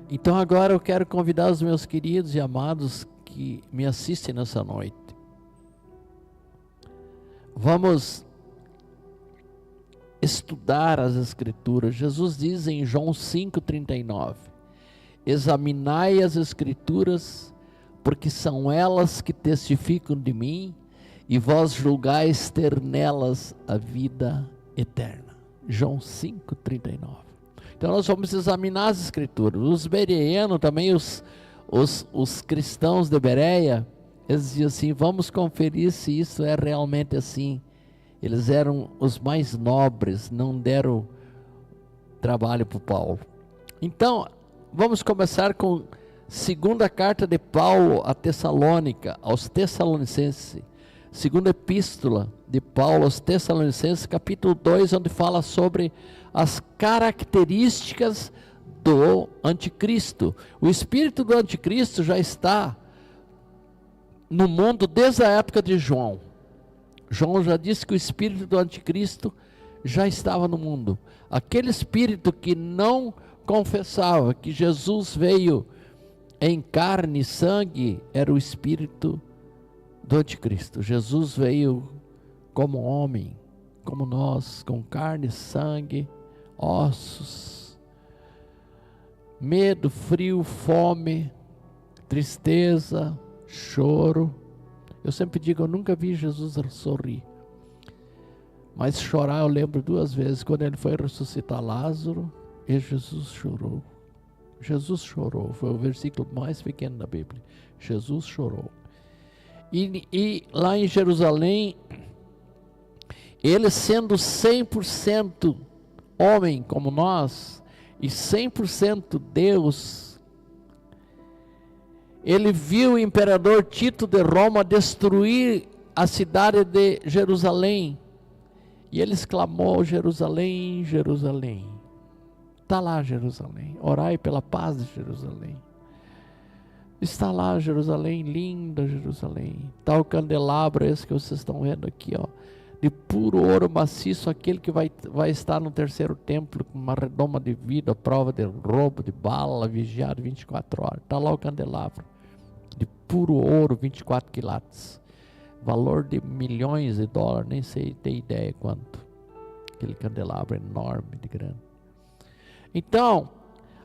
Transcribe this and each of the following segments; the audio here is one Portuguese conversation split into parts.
Então agora eu quero convidar os meus queridos e amados que me assistem nessa noite. Vamos estudar as Escrituras. Jesus diz em João 5,39: examinai as Escrituras, porque são elas que testificam de mim, e vós julgais ter nelas a vida eterna. João 5,39. Então nós vamos examinar as Escrituras. Os bereanos também, os cristãos de Bereia, eles diziam assim: vamos conferir se isso é realmente assim. Eles eram os mais nobres, não deram trabalho para Paulo. Então, vamos começar com segunda carta de Paulo a Tessalônica, aos Tessalonicenses. Segunda epístola de Paulo aos Tessalonicenses, capítulo 2, onde fala sobre as características do anticristo. O espírito do anticristo já está no mundo desde a época de João. João já disse que o espírito do anticristo já estava no mundo. Aquele espírito que não confessava que Jesus veio em carne e sangue era o espírito do anticristo. Jesus veio como homem, como nós, com carne, sangue, ossos, medo, frio, fome, tristeza, choro. Eu sempre digo, eu nunca vi Jesus sorrir, mas chorar eu lembro 2 vezes. Quando ele foi ressuscitar Lázaro, e Jesus chorou. Jesus chorou, foi o versículo mais pequeno da Bíblia. Jesus chorou. E lá em Jerusalém, ele sendo 100% homem como nós, e 100% Deus, ele viu o imperador Tito de Roma destruir a cidade de Jerusalém, e ele exclamou: Jerusalém, Jerusalém, está lá Jerusalém, orai pela paz de Jerusalém. Está lá Jerusalém, linda Jerusalém. Está o candelabro, esse que vocês estão vendo aqui, ó, de puro ouro maciço, aquele que vai estar no terceiro templo, com uma redoma de vida, prova de roubo, de bala, vigiado 24 horas. Está lá o candelabro, de puro ouro, 24 quilates. Valor de milhões de dólares, nem sei ter ideia quanto. Aquele candelabro enorme, de grande. Então,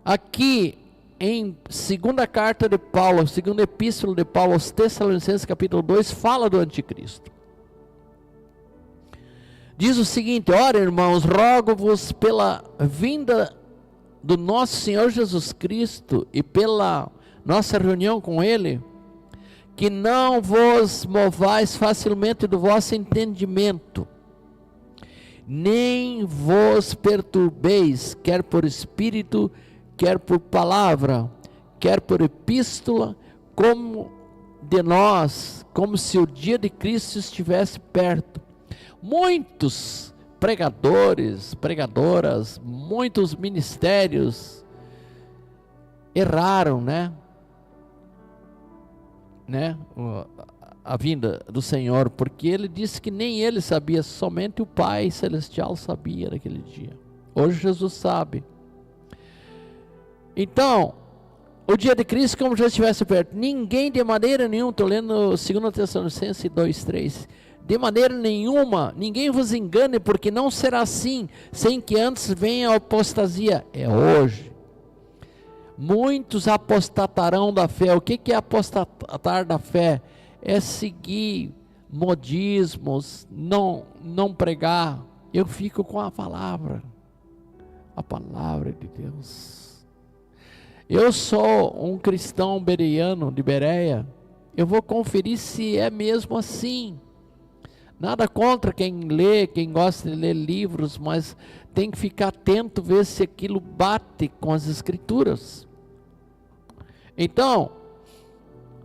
aqui em segunda carta de Paulo, segunda epístola de Paulo aos Tessalonicenses, capítulo 2, fala do anticristo. Diz o seguinte: ora, irmãos, rogo-vos pela vinda do nosso Senhor Jesus Cristo e pela nossa reunião com Ele, que não vos movais facilmente do vosso entendimento, nem vos perturbeis, quer por espírito, quer por palavra, quer por epístola, como de nós, como se o dia de Cristo estivesse perto. Muitos pregadores, pregadoras, muitos ministérios erraram, né? A vinda do Senhor, porque ele disse que nem ele sabia, somente o Pai Celestial sabia naquele dia. Hoje Jesus sabe. Então, o dia de Cristo como já estivesse perto. Ninguém de maneira nenhuma, estou lendo 2 Tessalonicenses 2:3, de maneira nenhuma, ninguém vos engane, porque não será assim, sem que antes venha a apostasia. É hoje. Muitos apostatarão da fé. O que é apostatar da fé? É seguir modismos, não pregar. Eu fico com a palavra de Deus. Eu sou um cristão bereano de Bereia, eu vou conferir se é mesmo assim. Nada contra quem lê, quem gosta de ler livros, mas tem que ficar atento, ver se aquilo bate com as Escrituras. Então,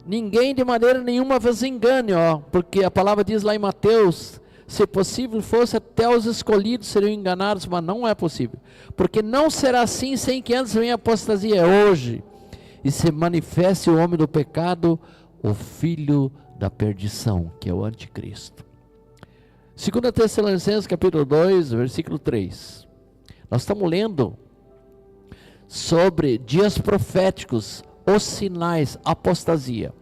ninguém de maneira nenhuma vos engane, porque a palavra diz lá em Mateus: se possível fosse, até os escolhidos seriam enganados, mas não é possível, porque não será assim sem que antes venha a apostasia. É hoje, e se manifeste o homem do pecado, o filho da perdição, que é o anticristo. 2 Tessalonicenses capítulo 2, versículo 3. Nós estamos lendo sobre dias proféticos, os sinais, apostasia.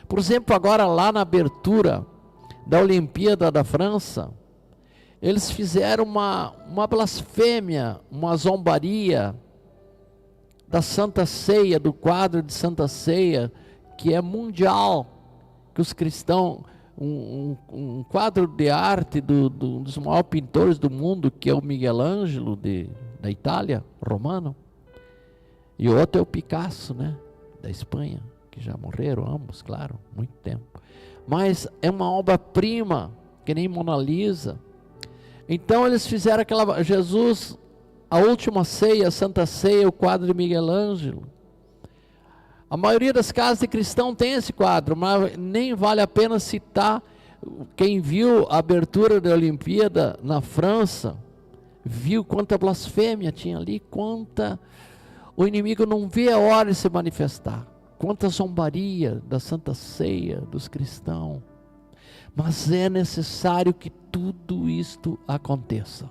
Por exemplo, agora lá na abertura da Olimpíada da França, eles fizeram uma blasfêmia, uma zombaria da Santa Ceia, do quadro de Santa Ceia, que é mundial, que os cristãos, um quadro de arte um dos maiores pintores do mundo, que é o Miguel Ângelo, da Itália, romano, e o outro é o Picasso, né, da Espanha, que já morreram ambos, claro, muito tempo, mas é uma obra-prima, que nem Mona Lisa. Então eles fizeram aquela, Jesus, a última ceia, a Santa Ceia, o quadro de Miguel Ângelo. A maioria das casas de cristão tem esse quadro, mas nem vale a pena citar. Quem viu a abertura da Olimpíada na França, viu quanta blasfêmia tinha ali, o inimigo não vê a hora de se manifestar, quanta zombaria da Santa Ceia, dos cristãos. Mas é necessário que tudo isto aconteça.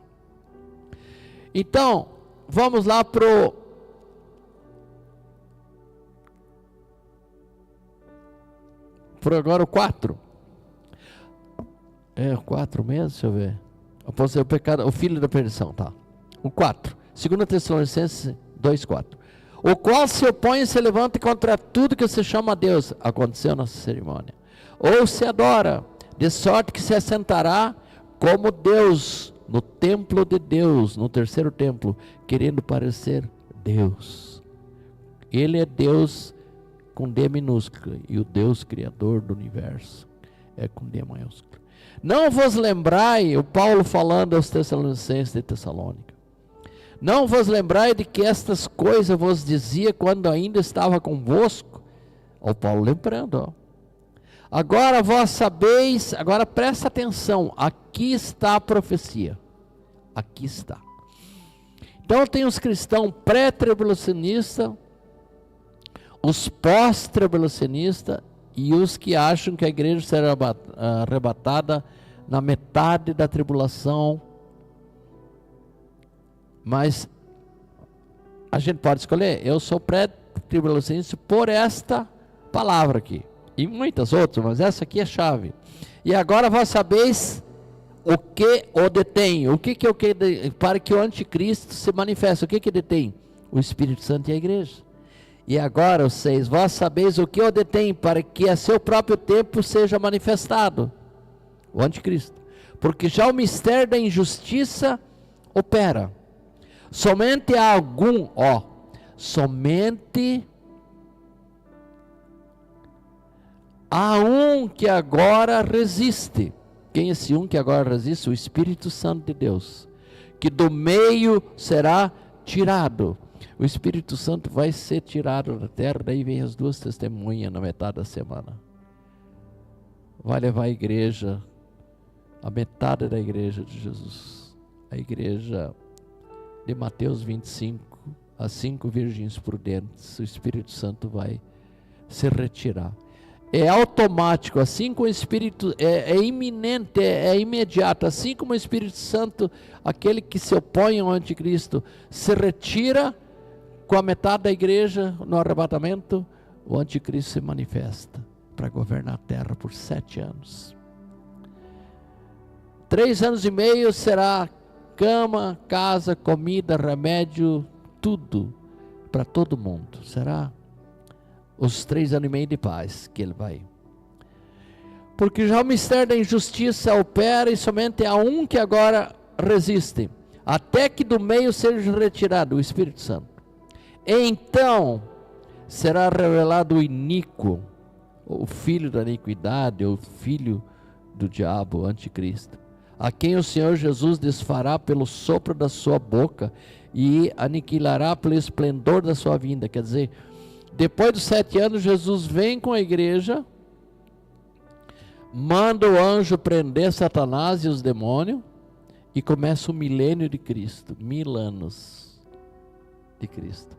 Então, vamos lá para agora o 4. É o 4 mesmo, deixa eu ver. O pecado, o filho da perdição, tá. O 4. 2 Tessalonicenses 2:4. O qual se opõe e se levanta contra tudo que se chama Deus. Aconteceu nessa cerimônia. Ou se adora, de sorte que se assentará como Deus no templo de Deus, no terceiro templo, querendo parecer Deus. Ele é Deus com D minúscula, e o Deus criador do universo é com D maiúscula. Não vos lembrai, o Paulo falando aos Tessalonicenses de Tessalônica, não vos lembrai de que estas coisas vos dizia quando ainda estava convosco? O Paulo lembrando, ó. Agora vós sabeis, agora presta atenção, aqui está a profecia, aqui está. Então tem os cristãos pré-tribulacionistas, os pós-tribulacionistas e os que acham que a igreja será arrebatada na metade da tribulação. Mas a gente pode escolher. Eu sou pré-tribulacionista por esta palavra aqui, e muitas outras, mas essa aqui é chave. E agora vós sabeis o que o detém. O que é o que para que o anticristo se manifeste? O que detém? O Espírito Santo e a igreja. E agora, os 6, vós sabeis o que o detém, para que a seu próprio tempo seja manifestado o anticristo. Porque já o mistério da injustiça opera. Somente há somente há um que agora resiste. Quem é esse um que agora resiste? O Espírito Santo de Deus, que do meio será tirado. O Espírito Santo vai ser tirado da terra, daí vem as duas testemunhas na metade da semana. Vai levar a igreja, a metade da igreja de Jesus, a igreja de Mateus 25, as 5 virgens prudentes, o Espírito Santo vai se retirar. É automático, assim como o Espírito, é iminente, é imediato, assim como o Espírito Santo, aquele que se opõe ao anticristo, se retira com a metade da igreja no arrebatamento, o anticristo se manifesta para governar a terra por 7 anos. 3 anos e meio será cama, casa, comida, remédio, tudo para todo mundo. Será os 3 anos e meio de paz que ele vai. Porque já o mistério da injustiça opera, e somente há um que agora resiste, até que do meio seja retirado o Espírito Santo. Então será revelado o iníquo, o filho da iniquidade, o filho do diabo, o anticristo, a quem o Senhor Jesus desfará pelo sopro da sua boca e aniquilará pelo esplendor da sua vinda. Quer dizer, depois dos 7 anos, Jesus vem com a igreja, manda o anjo prender Satanás e os demônios, e começa o milênio de Cristo, 1000 anos de Cristo.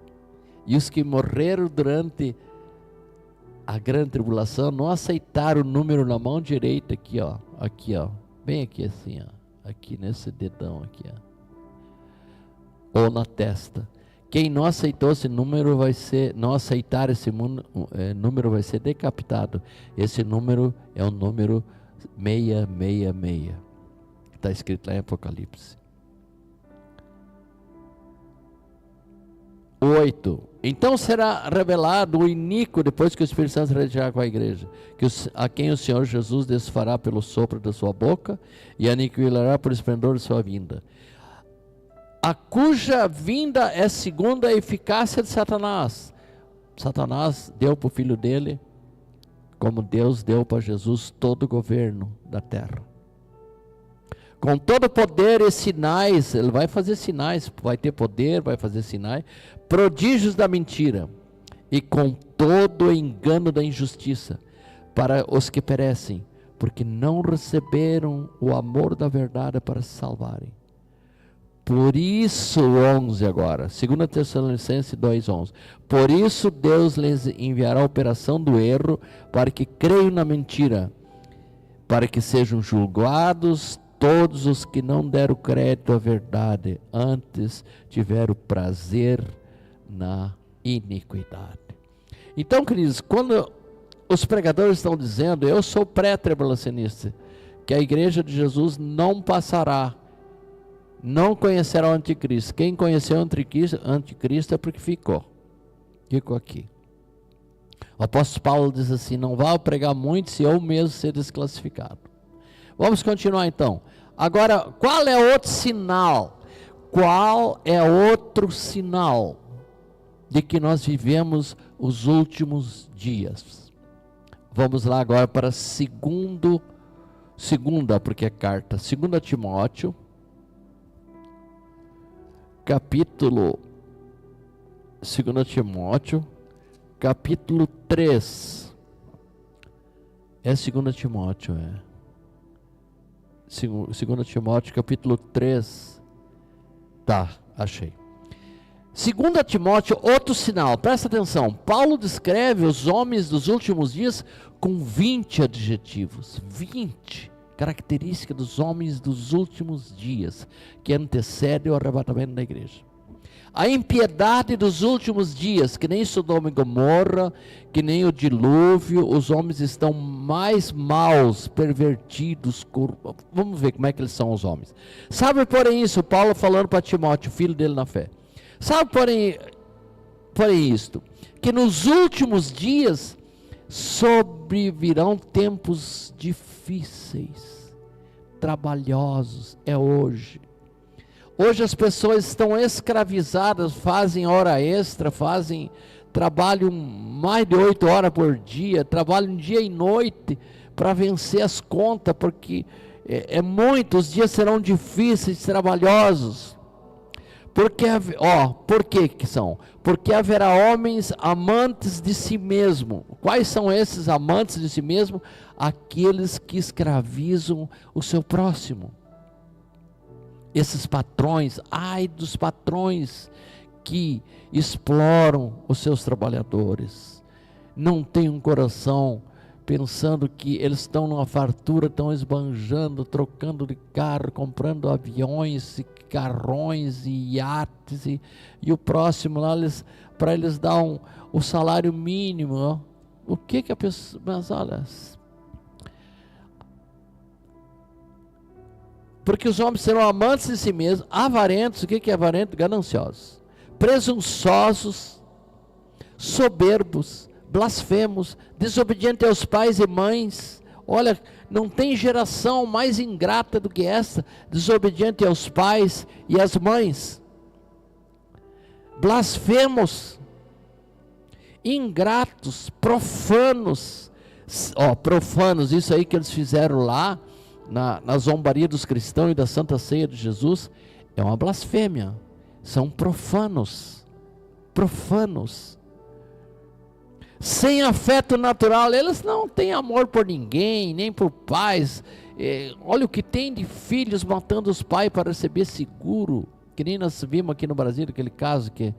E os que morreram durante a grande tribulação não aceitaram o número na mão direita aqui, ó, bem aqui assim, ó, aqui nesse dedão aqui, ó, ou na testa, Quem não aceitou esse número não aceitar esse número vai ser decapitado. Esse número é o número 666, que está escrito lá em Apocalipse. 8. Então será revelado o iníquo depois que o Espírito Santo se retirar com a igreja, a quem o Senhor Jesus desfará pelo sopro da sua boca e aniquilará por esplendor de sua vinda. A cuja vinda é segundo a eficácia de Satanás. Satanás deu para o filho dele, como Deus deu para Jesus todo o governo da terra. Com todo poder e sinais, ele vai fazer sinais, vai ter poder, vai fazer sinais, prodígios da mentira, e com todo o engano da injustiça, para os que perecem, porque não receberam o amor da verdade para se salvarem. Por isso, 11 agora, 2 Tessalonicenses 2:11. Por isso Deus lhes enviará a operação do erro, para que creiam na mentira, para que sejam julgados todos os que não deram crédito à verdade, antes tiveram prazer na iniquidade. Então, queridos, quando os pregadores estão dizendo, eu sou pré-tribulacionista, que a igreja de Jesus não passará, não conhecerá o anticristo. Quem conheceu o anticristo é porque ficou aqui. O apóstolo Paulo diz assim, não vá pregar muito se eu mesmo ser desclassificado. Vamos continuar então. Agora, qual é outro sinal? Qual é outro sinal de que nós vivemos os últimos dias? Vamos lá agora para segunda, porque é carta, 2 Timóteo, capítulo 3. É 2 Timóteo, 2 Timóteo, capítulo 3. Tá, achei. 2 Timóteo, outro sinal, presta atenção. Paulo descreve os homens dos últimos dias com 20 adjetivos. 20 características dos homens dos últimos dias, que antecedem o arrebatamento da igreja. A impiedade dos últimos dias, que nem Sodoma e Gomorra, que nem o dilúvio, os homens estão mais maus, pervertidos. Vamos ver como é que eles são os homens. Sabe, porém, isso, Paulo falando para Timóteo, filho dele na fé. Sabe, porém isto, que nos últimos dias sobrevirão tempos difíceis, trabalhosos, é hoje. Hoje as pessoas estão escravizadas, fazem hora extra, trabalham mais de 8 horas por dia, trabalham dia e noite para vencer as contas, porque muitos dias serão difíceis, trabalhosos. Por que que são? Porque haverá homens amantes de si mesmo. Quais são esses amantes de si mesmo? Aqueles que escravizam o seu próximo. Esses patrões, ai dos patrões que exploram os seus trabalhadores, não tem um coração, pensando que eles estão numa fartura, estão esbanjando, trocando de carro, comprando aviões, e carrões e iates, e o próximo lá, para eles dar o salário mínimo, ó. O que a pessoa, mas olha, porque os homens serão amantes de si mesmos, avarentos. O que é avarento? Gananciosos, presunçosos, soberbos, blasfemos, desobedientes aos pais e mães. Olha, não tem geração mais ingrata do que essa, desobediente aos pais e às mães. Blasfemos, ingratos, profanos. Profanos, isso aí que eles fizeram lá, na zombaria dos cristãos e da Santa Ceia de Jesus, é uma blasfêmia. São profanos, sem afeto natural. Eles não têm amor por ninguém, nem por pais. Olha o que tem de filhos matando os pais para receber seguro, que nem nós vimos aqui no Brasil, aquele caso que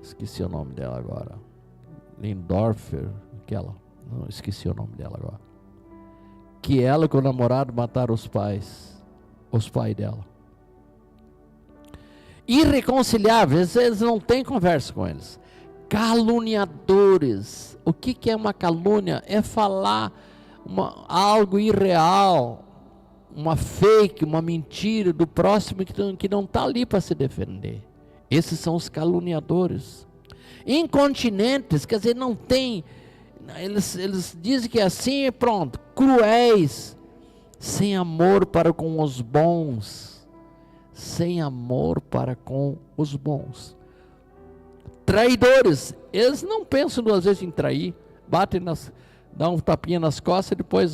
esqueci o nome dela agora, Lindorfer, esqueci o nome dela agora, que ela com o namorado mataram os pais dela. irreconciliáveis, eles não têm conversa com eles. Caluniadores. O que é uma calúnia? É falar algo irreal, uma fake, uma mentira do próximo que não está ali para se defender. Esses são os caluniadores. Incontinentes, quer dizer, não tem, eles dizem que é assim e pronto. Cruéis, sem amor para com os bons, sem amor para com os bons. Traidores, eles não pensam duas vezes em trair, dá um tapinha nas costas e depois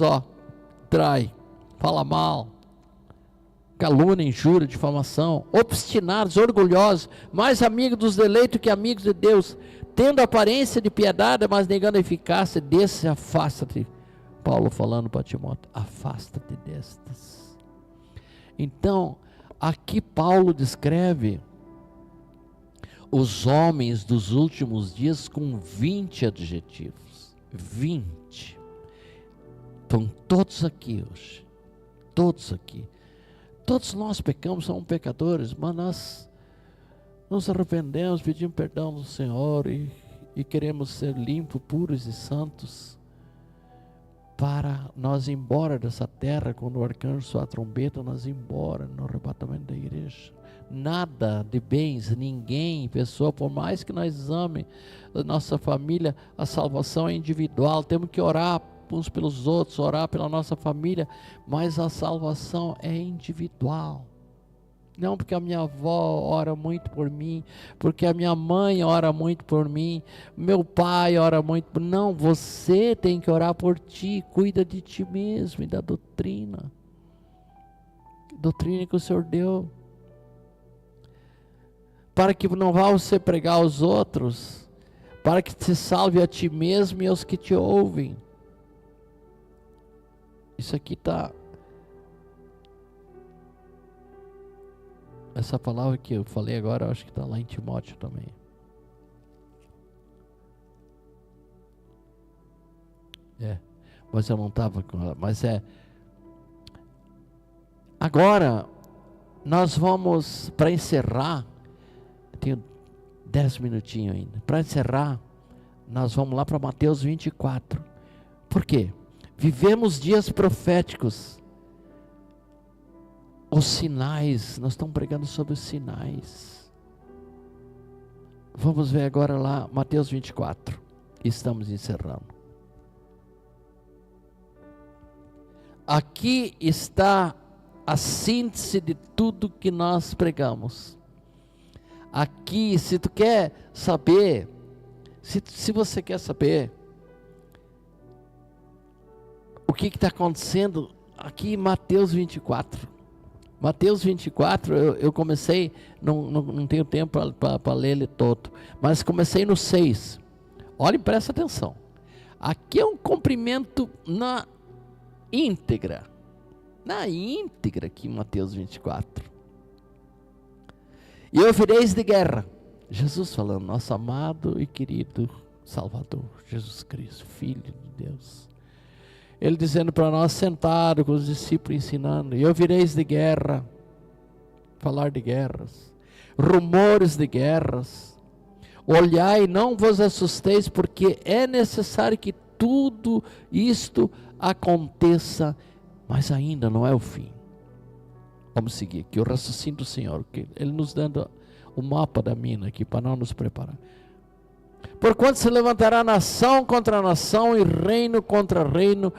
trai, fala mal, calúnia, injúria, difamação. Obstinados, orgulhosos, mais amigos dos eleitos que amigos de Deus, tendo aparência de piedade, mas negando a eficácia. Desse afasta-te. Paulo falando para Timóteo, afasta-te destas. Então, aqui Paulo descreve os homens dos últimos dias com 20 adjetivos. 20. Estão todos aqui hoje. Todos aqui. Todos nós pecamos, somos pecadores, mas nós nos arrependemos, pedimos perdão do Senhor e queremos ser limpos, puros e santos, para nós ir embora dessa terra. Quando o arcanjo soar a trombeta, nós ir embora no arrebatamento da igreja. Nada de bens, ninguém, pessoa, por mais que nós amemos a nossa família, a salvação é individual, temos que orar uns pelos outros, orar pela nossa família, mas a salvação é individual. Não porque a minha avó ora muito por mim, porque a minha mãe ora muito por mim, meu pai ora muito por mim. Não, você tem que orar por ti, cuida de ti mesmo e da doutrina que o Senhor deu, para que não vá você pregar aos outros, para que te salve a ti mesmo e aos que te ouvem. Isso aqui está, essa palavra que eu falei agora, eu acho que está lá em Timóteo também. Mas eu não estava com ela, mas agora, nós vamos, para encerrar, tenho 10 minutinhos ainda, para encerrar, nós vamos lá para Mateus 24, por quê? Vivemos dias proféticos, os sinais, nós estamos pregando sobre os sinais. Vamos ver agora lá, Mateus 24, estamos encerrando. Aqui está a síntese de tudo que nós pregamos. Aqui, se tu quer saber, se você quer saber o que está acontecendo aqui em Mateus 24. Mateus 24, eu comecei, não tenho tempo para ler ele todo, mas comecei no 6. Olhem, presta atenção. Aqui é um cumprimento na íntegra aqui em Mateus 24. E ouvireis de guerra. Jesus falando, nosso amado e querido Salvador, Jesus Cristo, Filho de Deus. Ele dizendo para nós, sentado com os discípulos ensinando, e ouvireis de guerra, falar de guerras, rumores de guerras. Olhai, não vos assusteis, porque é necessário que tudo isto aconteça, mas ainda não é o fim. Vamos seguir aqui, o raciocínio do Senhor, que Ele nos dando o mapa da mina aqui, para não nos preparar. Porquanto se levantará nação contra nação e reino contra reino.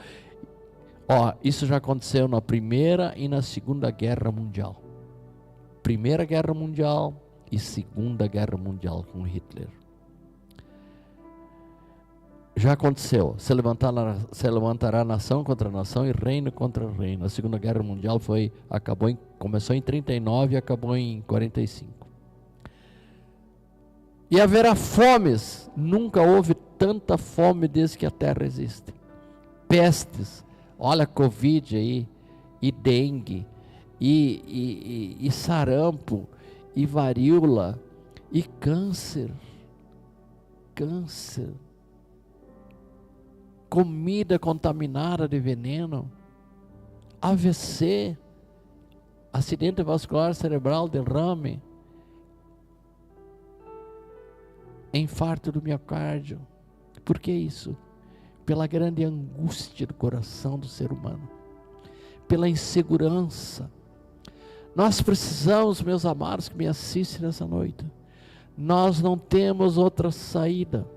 Isso já aconteceu na Primeira e na Segunda Guerra Mundial. Primeira Guerra Mundial e Segunda Guerra Mundial com Hitler. Já aconteceu, se levantará nação contra nação e reino contra reino. A Segunda Guerra Mundial começou em 39 e acabou em 45. E haverá fomes, nunca houve tanta fome desde que a terra existe. Pestes, olha Covid aí, e dengue, e sarampo, e varíola, e câncer, comida contaminada de veneno, AVC, acidente vascular cerebral, derrame, infarto do miocárdio. Por que isso? Pela grande angústia do coração do ser humano, pela insegurança. Nós precisamos, meus amados que me assistem nessa noite, nós não temos outra saída.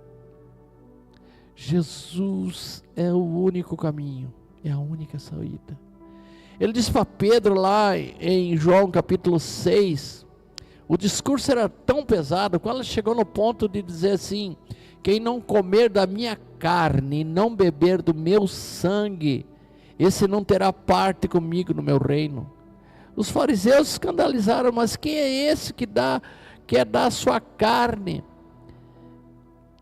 Jesus é o único caminho, é a única saída. Ele disse para Pedro lá em João capítulo 6, o discurso era tão pesado, quando ele chegou no ponto de dizer assim: quem não comer da minha carne e não beber do meu sangue, esse não terá parte comigo no meu reino. Os fariseus escandalizaram: mas quem é esse que quer dar a sua carne,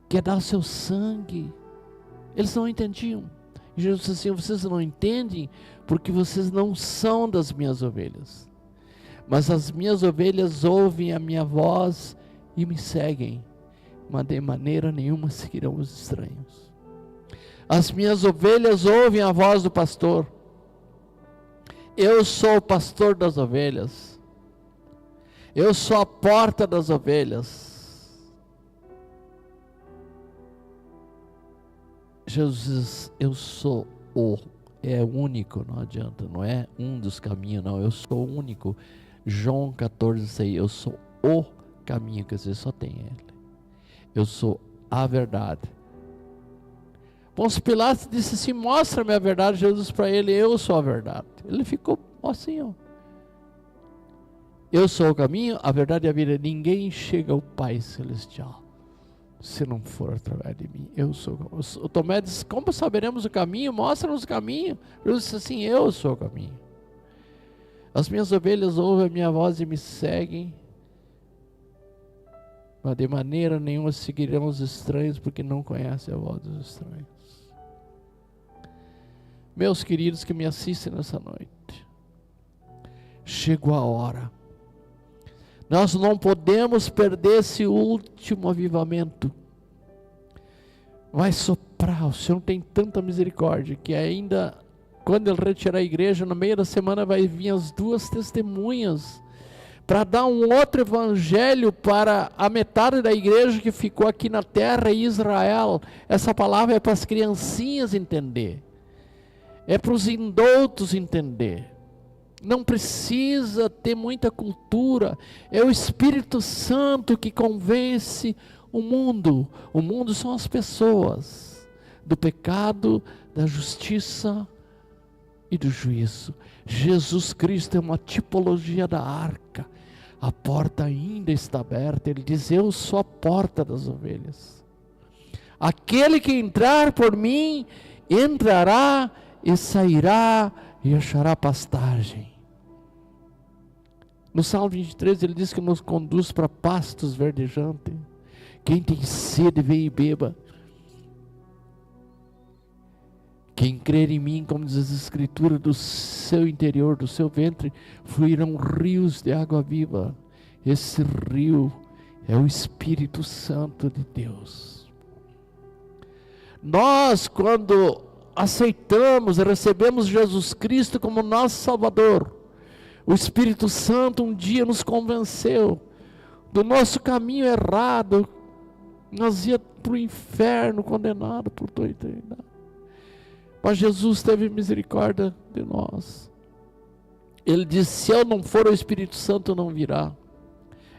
quer dar o seu sangue? Eles não entendiam. E Jesus disse assim: vocês não entendem porque vocês não são das minhas ovelhas, mas as minhas ovelhas ouvem a minha voz e me seguem, mas de maneira nenhuma seguirão os estranhos. As minhas ovelhas ouvem a voz do pastor. Eu sou o pastor das ovelhas, eu sou a porta das ovelhas. Jesus diz: eu sou é único, não adianta, não é um dos caminhos, não, eu sou o único. João 14,6, eu sou o caminho, quer dizer, só tem ele. Eu sou a verdade. Pôncio Pilatos disse assim: mostra-me a verdade. Jesus para ele: eu sou a verdade. Ele ficou assim, ó. Eu sou o caminho, a verdade e a vida. Ninguém chega ao Pai Celestial se não for através de mim. Eu sou. O Tomé disse: como saberemos o caminho? Mostra-nos o caminho. Jesus disse assim: eu sou o caminho. As minhas ovelhas ouvem a minha voz e me seguem, mas de maneira nenhuma seguirão os estranhos, porque não conhecem a voz dos estranhos. Meus queridos que me assistem nessa noite, chegou a hora. Nós não podemos perder esse último avivamento. Vai soprar, o Senhor tem tanta misericórdia, que ainda, quando Ele retirar a igreja, no meio da semana vai vir as duas testemunhas, para dar um outro evangelho para a metade da igreja que ficou aqui na terra, em Israel. Essa palavra é para as criancinhas entender, é para os indoutos entender. Não precisa ter muita cultura, é o Espírito Santo que convence o mundo. O mundo são as pessoas, do pecado, da justiça e do juízo. Jesus Cristo é uma tipologia da arca. A porta ainda está aberta. Ele diz: eu sou a porta das ovelhas. Aquele que entrar por mim, entrará e sairá e achará pastagem. No Salmo 23 ele diz que nos conduz para pastos verdejantes. Quem tem sede, vem e beba. Quem crer em mim, como diz a Escritura, do seu interior, do seu ventre, fluirão rios de água viva. Esse rio é o Espírito Santo de Deus. Nós, quando aceitamos e recebemos Jesus Cristo como nosso Salvador, o Espírito Santo um dia nos convenceu do nosso caminho errado. Nós ia para o inferno, condenado por toda a eternidade. Mas Jesus teve misericórdia de nós. Ele disse: se eu não for, o Espírito Santo não virá.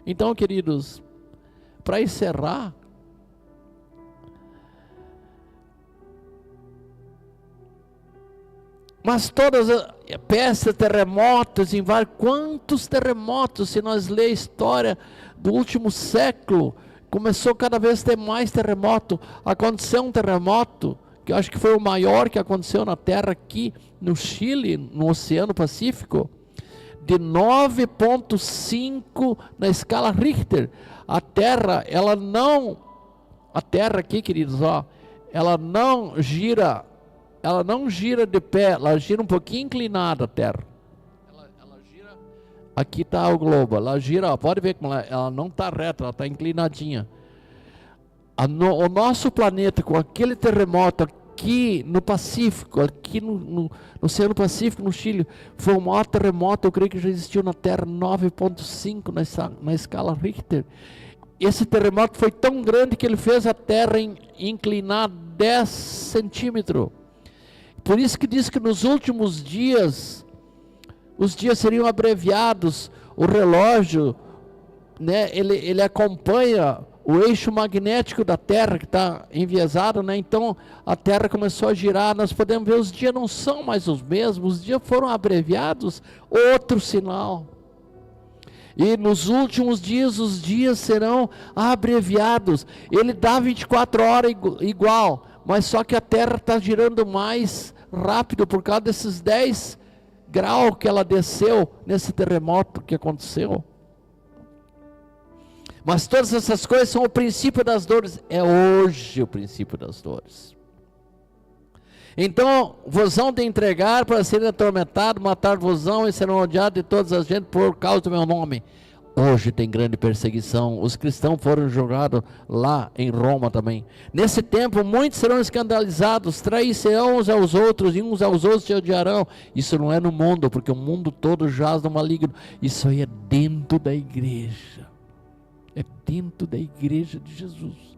Então, queridos, para encerrar, mas todas as pestes, terremotos, em vários, quantos terremotos, se nós ler a história do último século, começou cada vez a ter mais terremoto. Aconteceu um terremoto, que eu acho que foi o maior que aconteceu na Terra aqui no Chile, no Oceano Pacífico, de 9,5 na escala Richter. A Terra aqui, queridos, ó, ela não gira de pé, ela gira um pouquinho inclinada a Terra. Ela gira, aqui está o globo, ela gira, ó, pode ver como ela não está reta, ela está inclinadinha. O nosso planeta, com aquele terremoto aqui no Pacífico, aqui no Oceano Pacífico, no Chile, foi o maior terremoto, eu creio que já existiu na Terra, 9,5 na escala Richter. esse terremoto foi tão grande que ele fez a terra inclinar 10 centímetros. Por isso que diz que nos últimos dias, os dias seriam abreviados, o relógio, né, ele acompanha o eixo magnético da Terra, que está enviesado, né? Então a Terra começou a girar, nós podemos ver, os dias não são mais os mesmos, os dias foram abreviados, outro sinal. E nos últimos dias, os dias serão abreviados. Ele dá 24 horas igual, mas só que a Terra está girando mais rápido por causa desses 10 graus que ela desceu nesse terremoto que aconteceu. Mas todas essas coisas são o princípio das dores. É hoje o princípio das dores. Então, vos hão de entregar para serem atormentados, matar-vos-ão e serão odiados de todas as gentes por causa do meu nome. Hoje tem grande perseguição. Os cristãos foram julgados lá em Roma também. Nesse tempo, muitos serão escandalizados, trair-se-ão uns aos outros, e uns aos outros se odiarão. Isso não é no mundo, porque o mundo todo jaz no maligno. Isso aí é dentro da igreja. É dentro da igreja de Jesus.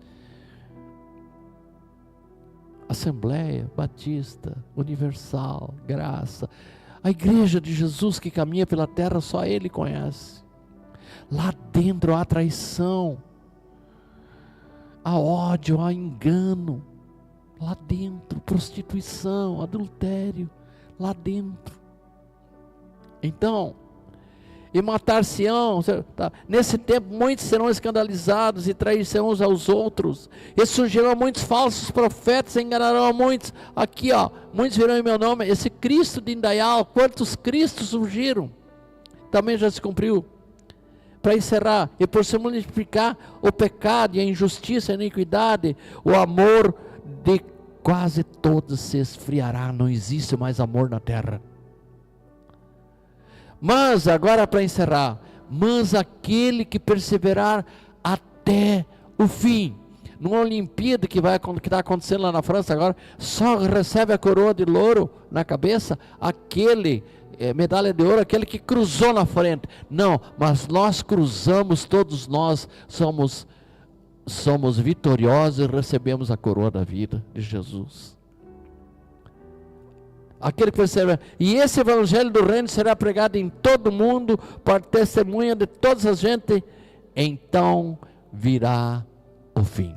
Assembleia Batista, Universal, Graça. A igreja de Jesus que caminha pela terra, só Ele conhece. Lá dentro há traição, há ódio, há engano. Lá dentro, prostituição, adultério. Lá dentro. Então, e matar-se-ão, tá? Nesse tempo muitos serão escandalizados e trair-se-ão uns aos outros, e surgirão muitos falsos profetas, e enganarão a muitos. Aqui muitos virão em meu nome. Esse Cristo de Indaial, quantos Cristos surgiram, também já se cumpriu. Para encerrar, e por se multiplicar o pecado e a injustiça, a iniquidade, o amor de quase todos se esfriará. Não existe mais amor na terra. Mas, agora para encerrar, mas aquele que perseverar até o fim. Numa Olimpíada que está acontecendo lá na França agora, só recebe a coroa de louro na cabeça aquele, medalha de ouro, aquele que cruzou na frente. Não, mas nós cruzamos, todos nós somos vitoriosos e recebemos a coroa da vida de Jesus. Aquele que percebe, e esse evangelho do reino será pregado em todo o mundo, para testemunha de todas as gentes, então virá o fim.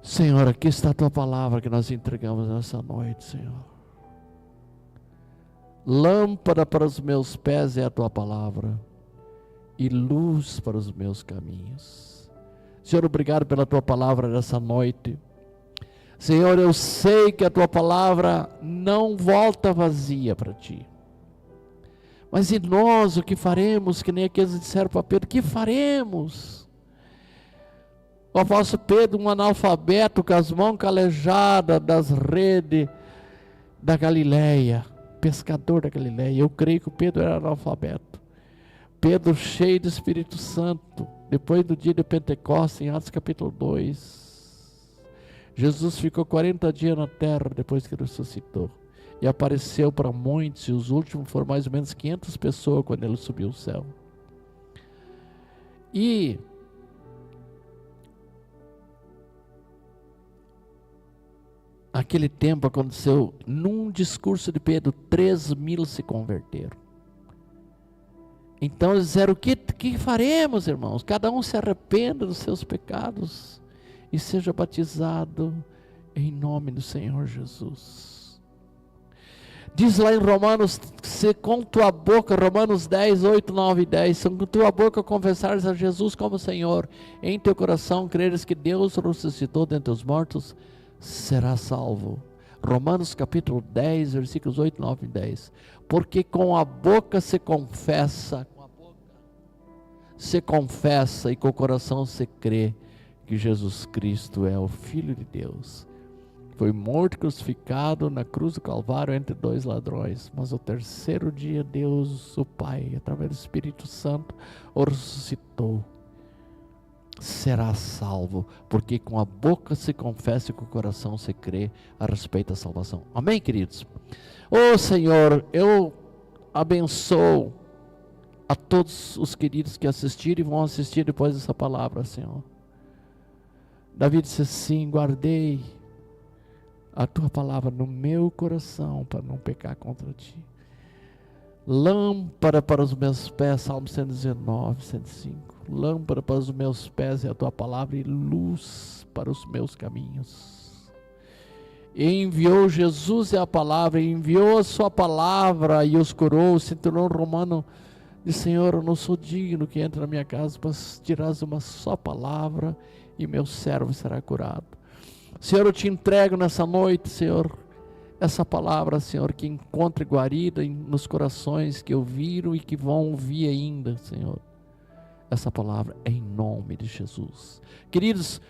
Senhor, aqui está a tua palavra que nós entregamos nessa noite, Senhor. Lâmpada para os meus pés é a tua palavra, e luz para os meus caminhos. Senhor, obrigado pela tua palavra nessa noite. Senhor, eu sei que a tua palavra não volta vazia para ti. Mas e nós, o que faremos? Que nem aqueles disseram para Pedro, o que faremos? O apóstolo Pedro, um analfabeto, com as mãos calejadas das redes da Galileia, pescador da Galileia. Eu creio que o Pedro era analfabeto. Pedro cheio do Espírito Santo, depois do dia de Pentecostes, em Atos capítulo 2. Jesus ficou 40 dias na terra depois que ele ressuscitou. E apareceu para muitos, e os últimos foram mais ou menos 500 pessoas quando ele subiu ao céu. E aquele tempo aconteceu, num discurso de Pedro, 3.000 se converteram. Então eles disseram, o que faremos, irmãos? Cada um se arrependa dos seus pecados e seja batizado em nome do Senhor Jesus. Diz lá em Romanos, se com tua boca, Romanos 10, 8, 9 e 10, se com tua boca confessares a Jesus como Senhor, em teu coração creres que Deus ressuscitou dentre os mortos, serás salvo. Romanos capítulo 10, versículos 8, 9 e 10. Porque com a boca se confessa, e com o coração se crê que Jesus Cristo é o Filho de Deus. Foi morto, crucificado na cruz do Calvário entre dois ladrões, mas ao terceiro dia Deus, o Pai, através do Espírito Santo, o ressuscitou. Será salvo, porque com a boca se confessa e com o coração se crê a respeito da salvação. Amém, queridos? Senhor, eu abençoo a todos os queridos que assistiram e vão assistir depois dessa palavra, Senhor. Davi disse assim: guardei a tua palavra no meu coração para não pecar contra ti. Lâmpada para os meus pés, Salmo 119, 105. Lâmpada para os meus pés é a tua palavra e luz para os meus caminhos. E enviou Jesus a palavra, enviou a sua palavra e os curou. O centurião romano disse: Senhor, eu não sou digno que entre na minha casa, mas dirás uma só palavra e meu servo será curado. Senhor, eu te entrego nessa noite, Senhor, essa palavra, Senhor, que encontre guarida nos corações que ouviram e que vão ouvir ainda, Senhor. Essa palavra é em nome de Jesus. Queridos,